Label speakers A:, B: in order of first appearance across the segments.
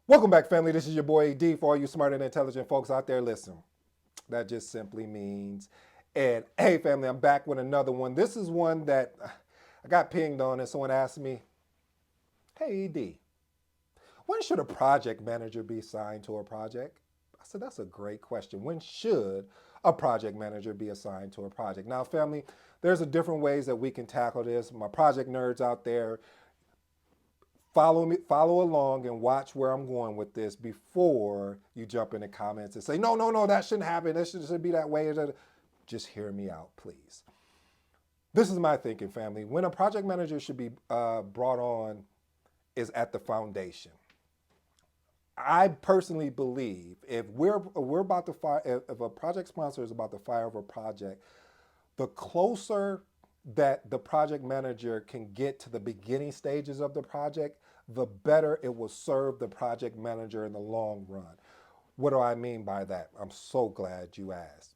A: Welcome back, family. This is your boy D. For all you smart and intelligent folks out there, listen, that just simply means, and hey, family, I'm back with another one. This is one that I got pinged on, and someone asked me, hey, D, when should a project manager be assigned to a project? I said, that's a great question. When should a project manager be assigned to a project? Now, family, there's a different ways that we can tackle this. My project nerds out there, follow along and watch where I'm going with this before you jump in the comments and say, no, no, no, that shouldn't happen. That should be that way. Just hear me out, please. This is my thinking, family. When a project manager should be brought on is at the foundation. I personally believe if we're about to fire, if a project sponsor is about to fire over a project, the closer that the project manager can get to the beginning stages of the project, the better it will serve the project manager in the long run. What do I mean by that? I'm so glad you asked.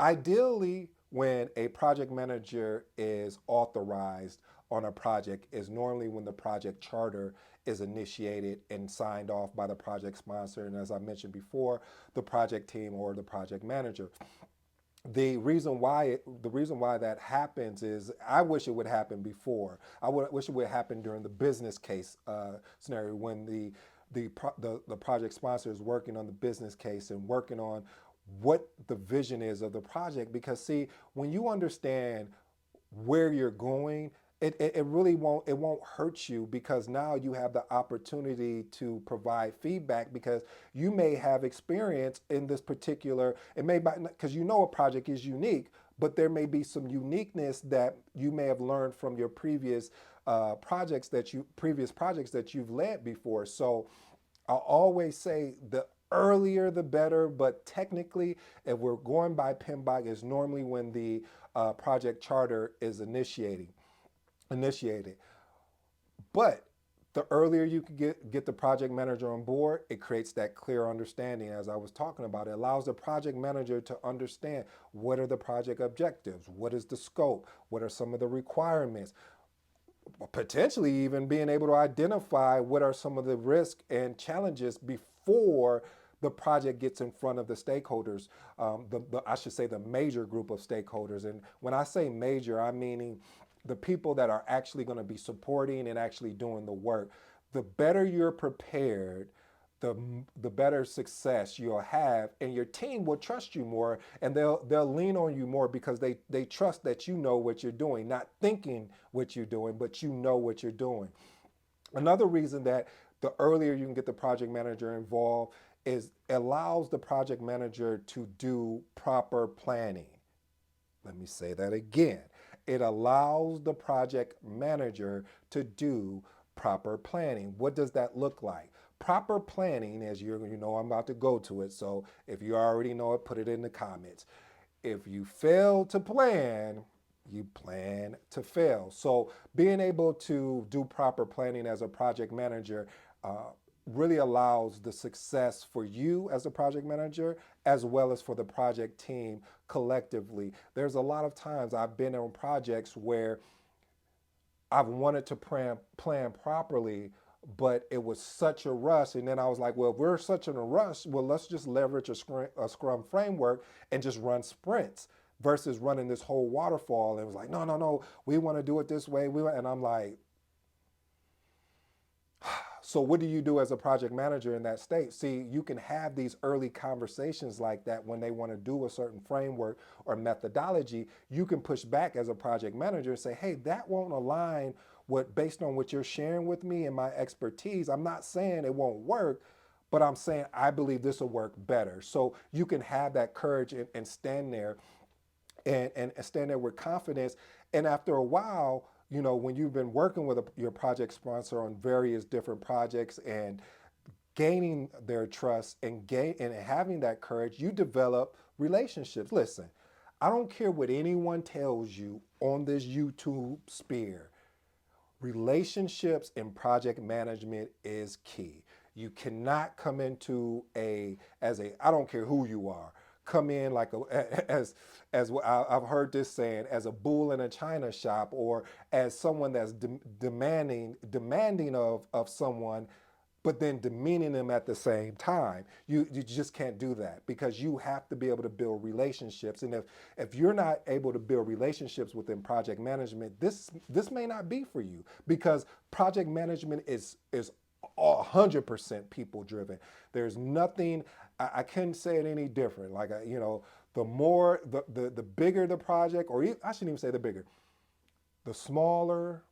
A: Ideally, when a project manager is authorized on a project is normally when the project charter is initiated and signed off by the project sponsor, and as I mentioned before, the project team or the project manager. The reason why that happens is I wish it would happen before. Wish it would happen during the business case scenario when the project sponsor is working on the business case and working on what the vision is of the project. Because see, when you understand where you're going, it really won't hurt you because now you have the opportunity to provide feedback because you may have experience in this particular, it may because you know a project is unique, but there may be some uniqueness that you may have learned from your previous projects that you've led before. So I'll always say the earlier the better, but technically, if we're going by PMBOK, is normally when the project charter is initiated. But the earlier you can get the project manager on board, it creates that clear understanding. As I was talking about, it allows the project manager to understand what are the project objectives, what is the scope, what are some of the requirements, potentially even being able to identify what are some of the risks and challenges before the project gets in front of the stakeholders. I should say the major group of stakeholders. And when I say major, I'm meaning the people that are actually going to be supporting and actually doing the work. The better you're prepared, the better success you'll have, and your team will trust you more, and they'll lean on you more because they trust that you know what you're doing, not thinking what you're doing, but you know what you're doing. Another reason that the earlier you can get the project manager involved is allows the project manager to do proper planning. Let me say that again. It allows the project manager to do proper planning. What does that look like? Proper planning, as you know, I'm about to go to it. So if you already know it, put it in the comments. If you fail to plan, you plan to fail. So being able to do proper planning as a project manager really allows the success for you as a project manager as well as for the project team collectively. There's a lot of times I've been on projects where I've wanted to plan properly, but it was such a rush. And then I was like, well, if we're such in a rush, well, let's just leverage a scrum framework and just run sprints versus running this whole waterfall. And it was like, no, no, no, we want to do it this way. And I'm like, so what do you do as a project manager in that state? See, you can have these early conversations like that when they want to do a certain framework or methodology. You can push back as a project manager and say, hey, that won't align with based on what you're sharing with me and my expertise. I'm not saying it won't work, but I'm saying I believe this will work better. So you can have that courage and stand there and stand there with confidence. And after a while, you know, when you've been working with your project sponsor on various different projects and gaining their trust and having that courage, you develop relationships. Listen, I don't care what anyone tells you on this YouTube sphere. Relationships in project management is key. You cannot come into I don't care who you are, come in like as I've heard this saying, as a bull in a china shop, or as someone that's demanding of someone, but then demeaning them at the same time. You just can't do that because you have to be able to build relationships. And if you're not able to build relationships within project management, this may not be for you because project management is 100% people driven. There's nothing, I couldn't say it any different. Like, the more, the bigger the project, or I shouldn't even say the bigger, the smaller,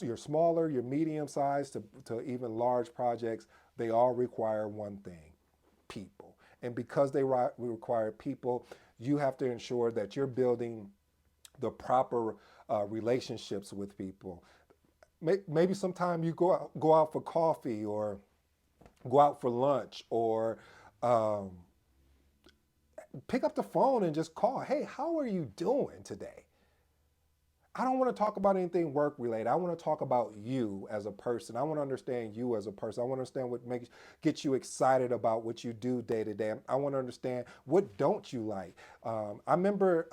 A: your smaller, your medium size to even large projects, they all require one thing: people. And because they require people, you have to ensure that you're building the proper relationships with people. Maybe sometime you go out for coffee or go out for lunch or um, pick up the phone and just call. Hey, how are you doing today? I don't want to talk about anything work related. I want to talk about you as a person. I want to understand you as a person. I want to understand what makes get you excited about what you do day to day. I want to understand what don't you like. I remember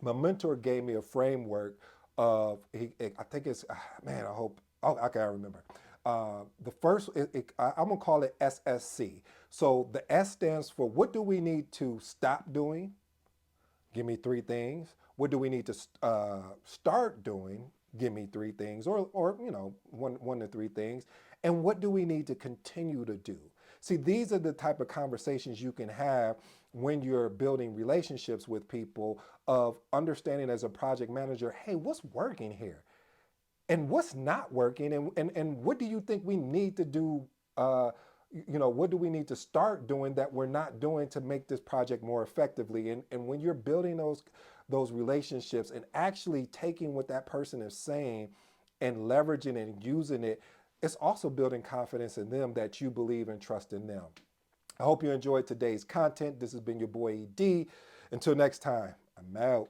A: my mentor gave me a framework of I think it's man. I hope I can't remember. The first, I'm gonna call it SSC. So the S stands for what do we need to stop doing? Give me three things. What do we need to start doing? Give me three things, or one to three things. And what do we need to continue to do? See, these are the type of conversations you can have when you're building relationships with people of understanding as a project manager, hey, what's working here? And what's not working and what do you think we need to do what do we need to start doing that we're not doing to make this project more effectively and when you're building those relationships and actually taking what that person is saying and leveraging it and using it, it's also building confidence in them that you believe and trust in them. I hope you enjoyed today's content. This has been your boy ED. Until next time, I'm out.